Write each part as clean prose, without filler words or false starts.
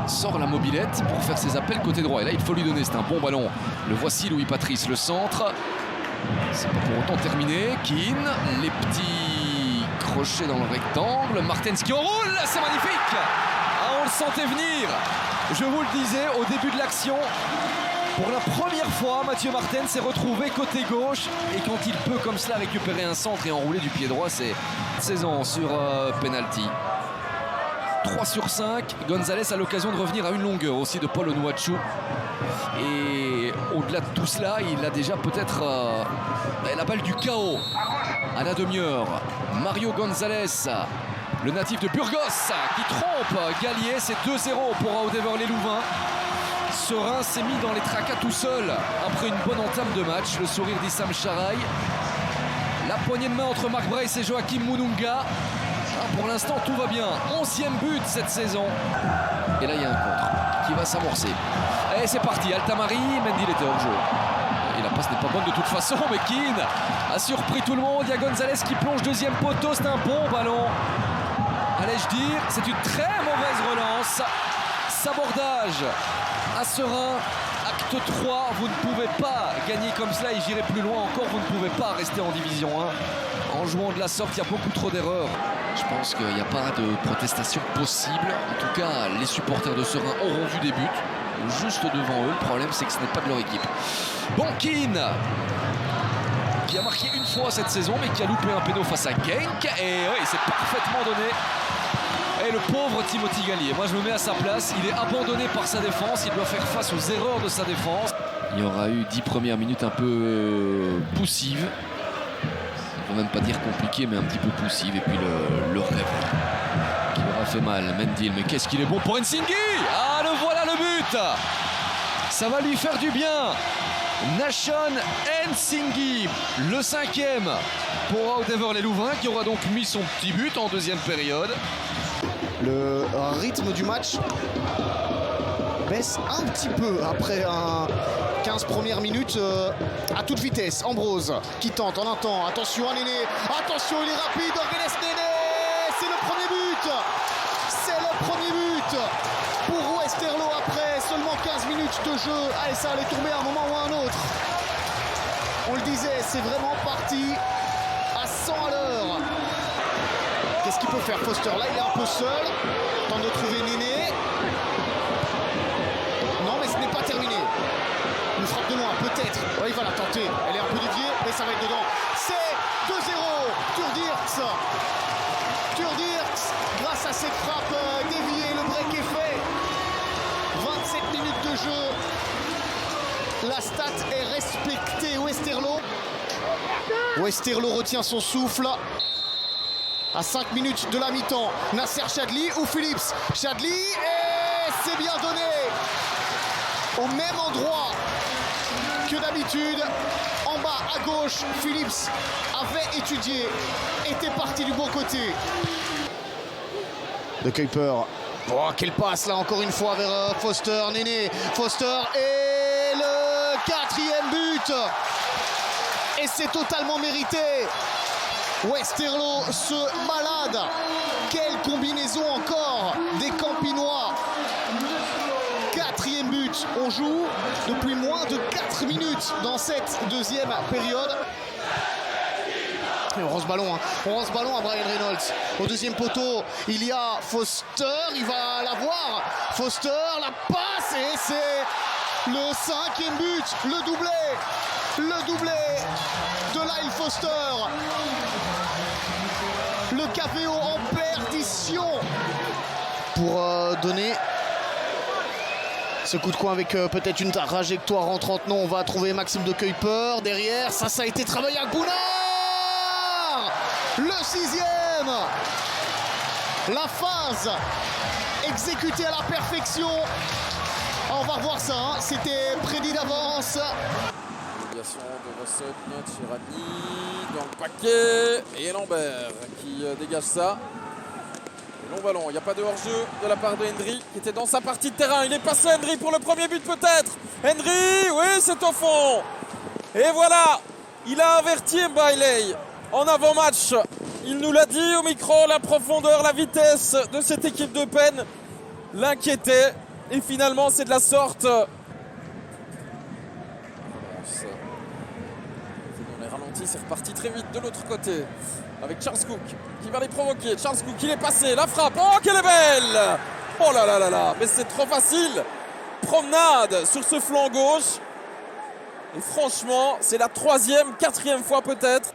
Sort la mobilette pour faire ses appels côté droit. Et là, il faut lui donner. C'est un bon ballon. Le voici, Louis Patrice, le centre. C'est pas pour autant terminé. Keane, les petits crochets dans le rectangle. Martens qui enroule, c'est magnifique. Ah, on le sentait venir. Je vous le disais au début de l'action. Pour la première fois, Mathieu Martens s'est retrouvé côté gauche. Et quand il peut comme cela récupérer un centre et enrouler du pied droit, c'est saison sur penalty. 3 sur 5, Gonzalez a l'occasion de revenir à une longueur aussi de Paul Onuachu. Et au-delà de tout cela, il a déjà peut-être la balle du chaos à la demi-heure. Mario Gonzalez, le natif de Burgos, qui trompe Gallier. C'est 2-0 pour Audeverlet-Louvain. Serein s'est mis dans les tracas tout seul après une bonne entame de match. Le sourire d'Issam Charaï. La poignée de main entre Marc Brace et Joachim Mununga. Pour l'instant, tout va bien. 11e but cette saison. Et là, il y a un contre qui va s'amorcer. Et c'est parti. Altamari, Mendy était hors jeu. Et la passe n'est pas bonne de toute façon, mais Keane a surpris tout le monde. Il y a Gonzalez qui plonge deuxième poteau. C'est un bon ballon. Allais-je dire, c'est une très mauvaise relance. Sabordage à Serein. Acte 3, vous ne pouvez pas gagner comme cela et j'irai plus loin encore, vous ne pouvez pas rester en division 1. En jouant de la sorte, il y a beaucoup trop d'erreurs. Je pense qu'il n'y a pas de protestation possible. En tout cas, les supporters de Serein auront vu des buts juste devant eux. Le problème, c'est que ce n'est pas de leur équipe. Bon, Keane, qui a marqué une fois cette saison, mais qui a loupé un péno face à Genk. Et oui, c'est parfaitement donné. Et le pauvre Timothy Gallier, moi je me mets à sa place, il est abandonné par sa défense, il doit faire face aux erreurs de sa défense. Il y aura eu 10 premières minutes un peu poussives, on ne peut même pas dire compliquées, mais un petit peu poussives, et puis le rêve qui aura fait mal. Mendil, mais qu'est-ce qu'il est bon pour Nsinghi. Ah, le voilà le but. Ça va lui faire du bien. Nashon Nsinghi, le 5e pour Audeverlet-Louvain, qui aura donc mis son petit but en deuxième période. Le rythme du match baisse un petit peu après 15 premières minutes à toute vitesse. Ambrose qui tente en un temps. Attention à Néné. Attention, il est rapide. Orgeles Néné. C'est le premier but. C'est le premier but pour Westerlo après seulement 15 minutes de jeu. Allez, ça allait tomber à un moment ou à un autre. On le disait, c'est vraiment parti à 100 à l'heure. Qu'est-ce qu'il peut faire Foster? Là, il est un peu seul. Tente de trouver Néné. Non, mais ce n'est pas terminé. Une frappe de loin, peut-être. Ouais, il va la tenter. Elle est un peu déviée, mais ça va être dedans. C'est 2-0. Turdirks. Turdirks, grâce à cette frappe déviée, le break est fait. 27 minutes de jeu. La stat est respectée. Westerlo. Westerlo retient son souffle. À 5 minutes de la mi-temps, Nasser Chadli ou Phillips. Chadli, et c'est bien donné. Au même endroit que d'habitude. En bas à gauche, Phillips avait étudié, était parti du bon côté. De Kuiper. Oh, quelle passe là encore une fois vers Foster. Néné, Foster et le 4e but. Et c'est totalement mérité. Westerlo se balade. Quelle combinaison encore des Campinois. 4e but. On joue depuis moins de 4 minutes dans cette deuxième période. Et on rend ce ballon, on rend ce ballon à Brian Reynolds. Au deuxième poteau, il y a Foster. Il va l'avoir. Foster, la passe et c'est le 5e but. Le doublé. Le doublé de Lyle Foster. Le KPO en perdition pour donner ce coup de coin avec peut-être une trajectoire en 30. Non, on va trouver Maxime de Kuiper derrière. Ça a été travaillé à Gunnar. Le 6e. La phase exécutée à la perfection. On va revoir ça, hein. C'était prédit d'avance. De Russell, Tirani dans le paquet et Lambert qui dégage ça. Le long ballon, il n'y a pas de hors-jeu de la part de Hendry qui était dans sa partie de terrain. Il est passé Hendry pour le premier but peut-être. Hendry, oui, c'est au fond. Et voilà, il a averti Mbailey en avant-match. Il nous l'a dit au micro, la profondeur, la vitesse de cette équipe d'Eupen l'inquiétait. Et finalement, c'est de la sorte. On est ralenti, c'est reparti très vite de l'autre côté. Avec Charles Cook qui va les provoquer. Charles Cook, il est passé, la frappe. Oh, qu'elle est belle! Oh là là là là, mais c'est trop facile. Promenade sur ce flanc gauche. Et franchement, c'est la 3e, 4e fois peut-être.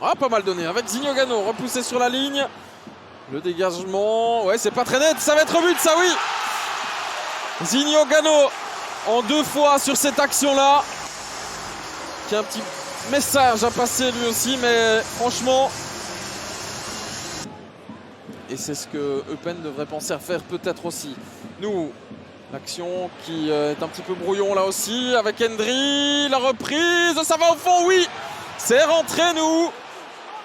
Ah, pas mal donné avec Zinho Gano, repoussé sur la ligne. Le dégagement, ouais, c'est pas très net, ça va être but, ça oui. Zinho Gano en 2 fois sur cette action-là. Qui a un petit message à passer lui aussi, mais franchement... Et c'est ce que Eupen devrait penser à faire peut-être aussi. Nous, l'action qui est un petit peu brouillon là aussi, avec Hendry, la reprise, ça va au fond, oui. C'est rentré, nous.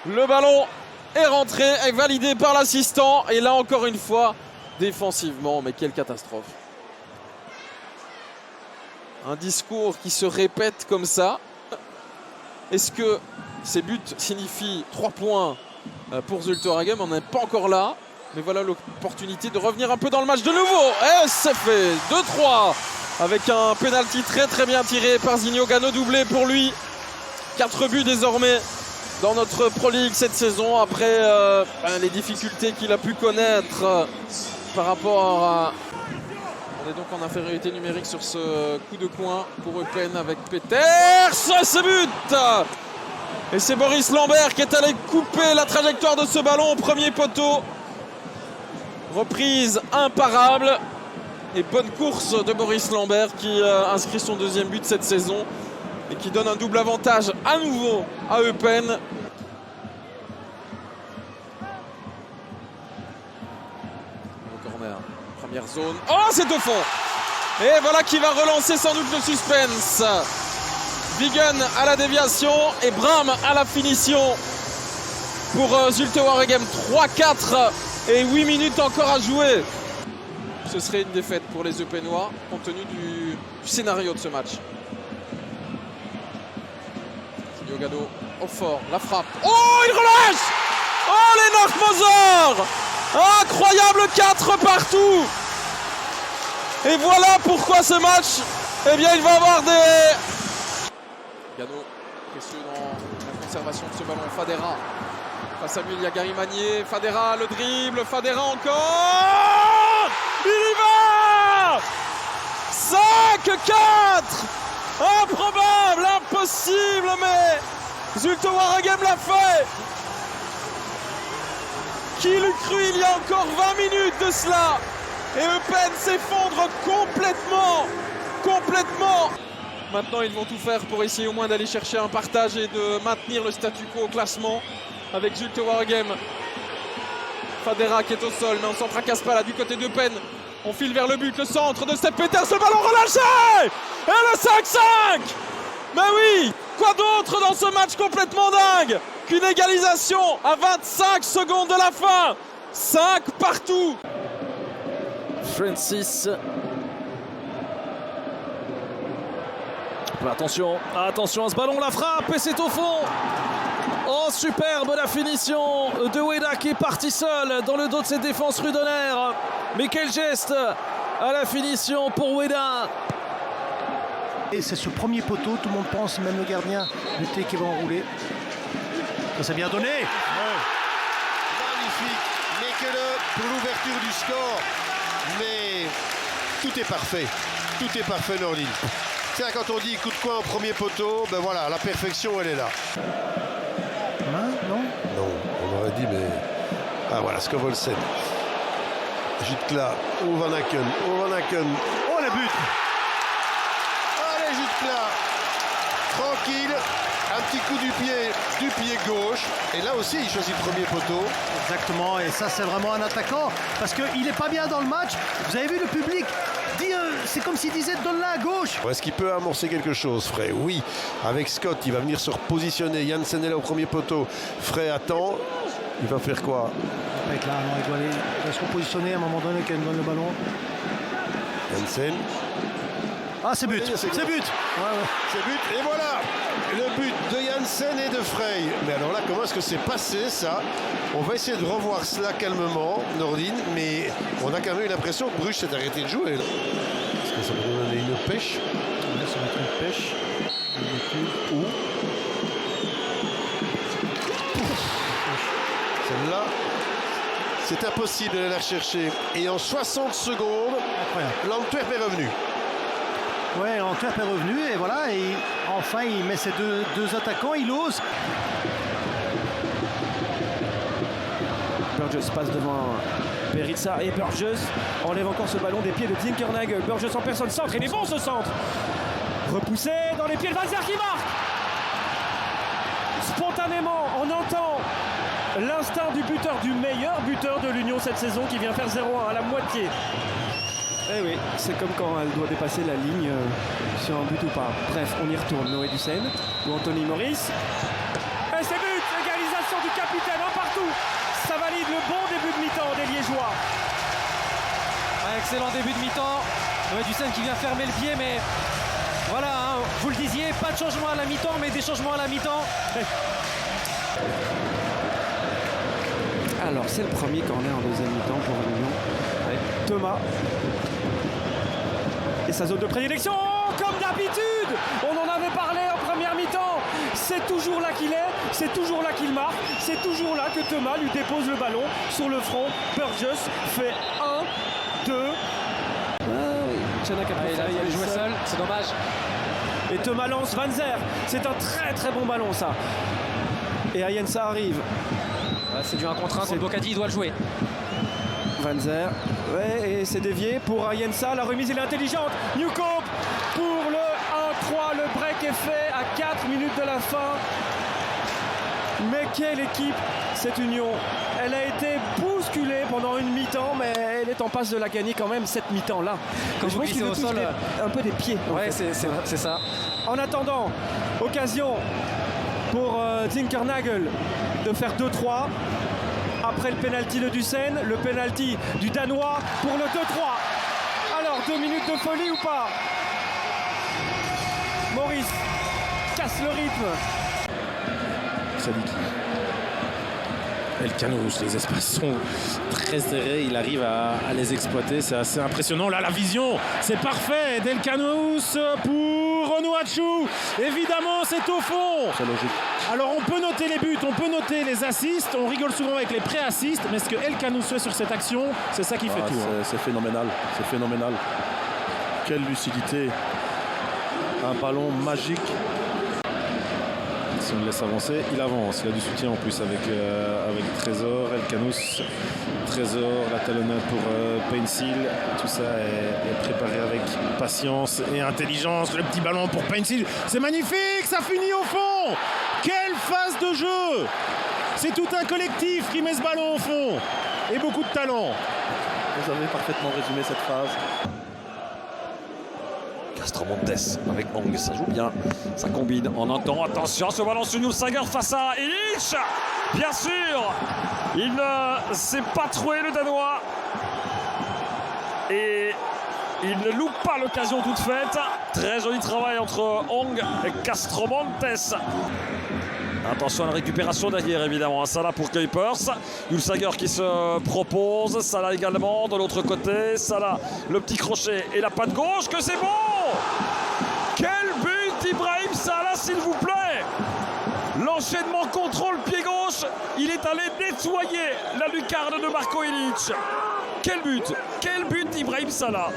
Le ballon est rentré, est validé par l'assistant. Et là, encore une fois, défensivement, mais quelle catastrophe. Un discours qui se répète comme ça. Est-ce que ces buts signifient 3 points pour Zulte Waregem? On n'est pas encore là. Mais voilà l'opportunité de revenir un peu dans le match de nouveau. Et c'est fait 2-3 avec un penalty très très bien tiré par Zinho Gano, doublé pour lui. 4 buts désormais dans notre Pro League cette saison après les difficultés qu'il a pu connaître par rapport à... On est donc en infériorité numérique sur ce coup de coin pour Eupen avec Peters. C'est but! Et c'est Boris Lambert qui est allé couper la trajectoire de ce ballon au premier poteau. Reprise imparable et bonne course de Boris Lambert qui inscrit son 2e but cette saison et qui donne un double avantage à nouveau à Eupen. Au corner, première zone. Oh, c'est au fond! Et voilà qui va relancer sans doute le suspense. Vigen à la déviation et Bram à la finition pour Zulte Waregem. 3-4 et 8 minutes encore à jouer. Ce serait une défaite pour les Eupenois compte tenu du scénario de ce match. Zinho Gano au fort, la frappe. Oh, il relâche! Oh, Lennart Moser! Incroyable 4 partout! Et voilà pourquoi ce match, eh bien, il va avoir des... Gano, précieux dans la conservation de ce ballon. Fadera, face à lui, il y a Gary Magnier. Fadera, le dribble. Fadera encore. Il y va. 5-4. Improbable, impossible, mais Zulte Waregem l'a fait. Qui l'eût cru il y a encore 20 minutes de cela. Et Eupen s'effondre complètement. Maintenant, ils vont tout faire pour essayer au moins d'aller chercher un partage et de maintenir le statu quo au classement avec Zulte Waregem. Fadera qui est au sol, mais on ne s'en fracasse pas là du côté d'Eupen. On file vers le but, le centre de Sepp Peters, ce ballon relâché! Et le 5-5! Mais oui! Quoi d'autre dans ce match complètement dingue qu'une égalisation à 25 secondes de la fin? 5 partout! Francis. Attention à ce ballon, la frappe et c'est au fond. Oh, superbe la finition de Weda qui est parti seul dans le dos de cette défense rudonnaire. Mais quel geste à la finition pour Weda. Et c'est ce premier poteau, tout le monde pense, même le gardien, Luté qui va enrouler. Ça s'est bien donné. Ouais. Magnifique, mais que pour l'ouverture du score. Mais tout est parfait Nordine. Quand on dit coup de coin au premier poteau, ben voilà, la perfection elle est là. Non, on aurait dit, mais... Ah voilà, Scovolsen. Jutkla, Ovanaken. Oh, le but! Allez, Jutkla! Tranquille, un petit coup du pied gauche. Et là aussi, il choisit le premier poteau. Exactement, et ça, c'est vraiment un attaquant. Parce qu'il n'est pas bien dans le match. Vous avez vu le public dire, c'est comme s'il disait donne-la à gauche. Est-ce qu'il peut amorcer quelque chose, Frey? Oui, avec Scott, il va venir se repositionner. Janssen est là au premier poteau. Frey attend. Il va faire quoi? Il va être là, non, il doit se repositionner à un moment donné quand il donne le ballon. Janssen. Ah, c'est but. C'est but. C'est but. Et voilà le but de Janssen et de Frey. Mais alors là, comment est-ce que c'est passé ça? On va essayer de revoir cela calmement, Nordine, mais on a quand même eu l'impression que Bruges s'est arrêté de jouer. Est-ce que ça va nous donner une pêche? Ça va être une pêche. Où? Celle-là, c'est impossible de la rechercher. Et en 60 secondes, l'Antwerp est revenu. Ouais, Antwerp est revenu et voilà, et enfin il met ses deux attaquants, il ose. Burgess passe devant Peritza et Burgess enlève encore ce ballon des pieds de Zinkernagel. Burgess en personne, centre, il est bon ce centre. Repoussé dans les pieds de Valzer qui marque. Spontanément, on entend l'instinct du buteur, du meilleur buteur de l'Union cette saison qui vient faire 0-1 à la moitié. Eh oui, c'est comme quand elle doit dépasser la ligne sur un but ou pas. Bref, on y retourne. Noé Dussen ou Anthony Maurice. Et c'est but, égalisation du capitaine, un partout. Ça valide le bon début de mi-temps des Liégeois. Excellent début de mi-temps. Noé Dussen qui vient fermer le pied, mais voilà, hein, vous le disiez, pas de changement à la mi-temps, mais des changements à la mi-temps. Alors, c'est le premier corner en deuxième mi-temps pour l'Union. Thomas. Et sa zone de prédilection, comme d'habitude. On en avait parlé en première mi-temps. C'est toujours là qu'il est, c'est toujours là qu'il marque, c'est toujours là que Thomas lui dépose le ballon sur le front. Burgess fait 1, 2. Il a joué seul, c'est dommage. Et Thomas lance Van Zer. C'est un très très bon ballon ça. Et Ayensa arrive. Ouais, c'est du 1 contre 1 contre Bocadi, il doit le jouer. Van Zer, ouais, et c'est dévié pour Ayensa, la remise elle est intelligente. Newcope pour le 1-3, le break est fait à 4 minutes de la fin. Mais quelle équipe cette Union! Elle a été bousculée pendant une mi-temps, mais elle est en passe de la gagner quand même cette mi-temps là. Quand vous glissez au sol, un peu des pieds. Ouais, c'est ça. En attendant, occasion pour Zinkernagel de faire 2-3. Après le pénalty de Dussen, le pénalty du Danois pour le 2-3. Alors, 2 minutes de folie ou pas? Maurice casse le rythme. Sadiki. Elkanous, les espaces sont très serrés, il arrive à les exploiter, c'est assez impressionnant. Là, la vision, c'est parfait d'Elkanous pour Onuachu. Évidemment, c'est au fond. C'est logique. Alors, on peut noter les buts, on peut noter les assists, on rigole souvent avec les pré-assists, mais ce que Elkanous fait sur cette action, c'est ça qui fait tout. C'est phénoménal, c'est phénoménal. Quelle lucidité. Un ballon magique. Si on le laisse avancer, il avance. Il a du soutien en plus avec Trésor, Elkanous, Trésor, la talonnade pour Painsil. Tout ça est préparé avec patience et intelligence. Le petit ballon pour Painsil, c'est magnifique, ça finit au fond. Quelle phase de jeu! C'est tout un collectif qui met ce ballon au fond. Et beaucoup de talent. Vous avez parfaitement résumé cette phase. Castromontes avec Hong, ça joue bien, ça combine, on entend, attention, ce ballon sur Nulsager face à Illich, bien sûr, il ne s'est pas trouvé le Danois, et il ne loupe pas l'occasion toute faite. Très joli travail entre Hong et Castromontes. Attention à la récupération derrière évidemment, Salah pour Kuipers, Nulsager qui se propose, Salah également de l'autre côté, Salah le petit crochet et la patte gauche, que c'est bon! Quel but d'Ibrahim Salah s'il vous plaît! L'enchaînement contrôle pied gauche, il est allé nettoyer la lucarne de Marko Illich. Quel but d'Ibrahim Salah!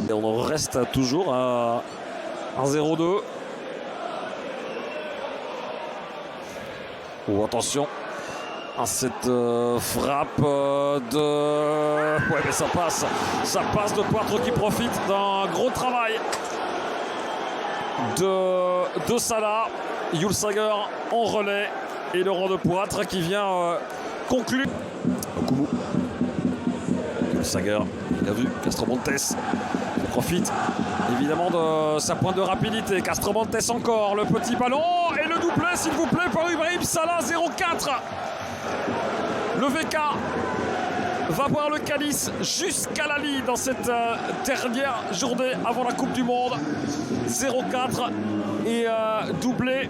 Et on reste toujours à 1-0-2. Oh, attention à cette frappe de... Ouais, mais ça passe de Poitre qui profite d'un gros travail de Salah. Nulsager en relais et Laurent de Poitre qui vient conclure. Okumu. Nulsager, il a vu Castromontes. Il profite évidemment de sa pointe de rapidité. Castromontes encore, le petit ballon et le doublé s'il vous plaît par Ibrahim Salah, 0-4. Le VK va voir le Cadiz jusqu'à la ligne dans cette dernière journée avant la Coupe du Monde. 0-4 et doublé